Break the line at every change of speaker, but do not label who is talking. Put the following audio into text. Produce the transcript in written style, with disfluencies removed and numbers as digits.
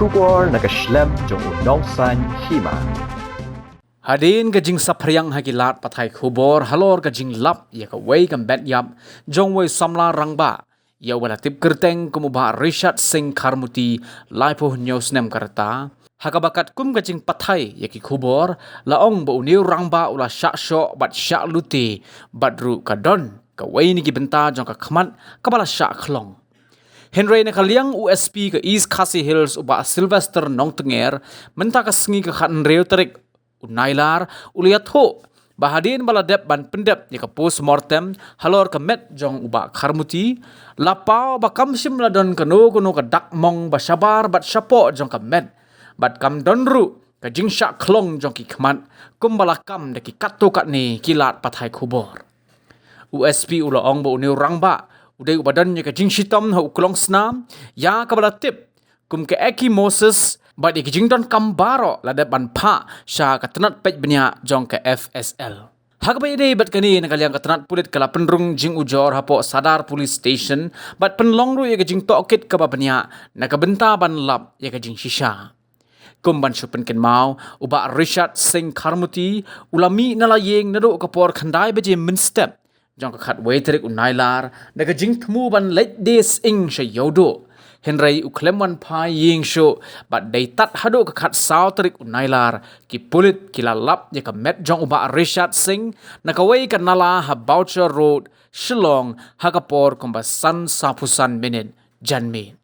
kubor nakaslem jong unongsan hima.
Hadin gajing sapriang hagilat pathai khubor halor gajing lap ya ka wei kam bet yap jong wei samla rangba ya wala tip kerteng kumuba Richard Singh Kharmuti laipo news nem karta hakabakat kum gajing pathai ya ki khubor laong bo uniu rangba ula syak syo bat syak luti badru kadon ka wei ni ki benta jong ka khmat kabala syak khlong Henry nakaliang USP ke East Khasi Hills uba Sylvester Nongtenger menta ka sengi ka khan reu terik unailar uliat ho bahadin baladep ban pendep ya ka postmortem halor ka met jong uba Kharmuti lapau ba kamsim ladon kano ka dak mong ba sabar bat sapo jong ka met bat kam donru ka jingsha khlong jong ki khmat kumbala kam de ki katto kat ni kilat pathai khubor USP ula ong bo uniu rangba udai ubadan ya ka jingsitam ha uklong snam ya kabala tip kum ke eki Moses bat ik jingdon kambaro lada ban pha sha ka tanat pej benya jong ke FSL hakabai dei bat kani nakaliang ka tanat pulit kala penrung jing ujor hapo sadar police station bat penlongru ya ka jing tokit ka benya nakabenta ban lap ya ka jing shisha kumban supen ken mau uba Richard Singh Kharmuti ulami nalayeng nado kapor khandai beje min step jong ka khat waiterik unailar daga jing thmu ban late days ing sha yodo henry uklem wan phai ying sho bat dei tat hado ka khat saw tarik unailar ki pulit kilalap ya ka met jong uba Richard Singh nakawai ka nala ha Boucher Road Shillong hakapor kumba san sapusan minin janmin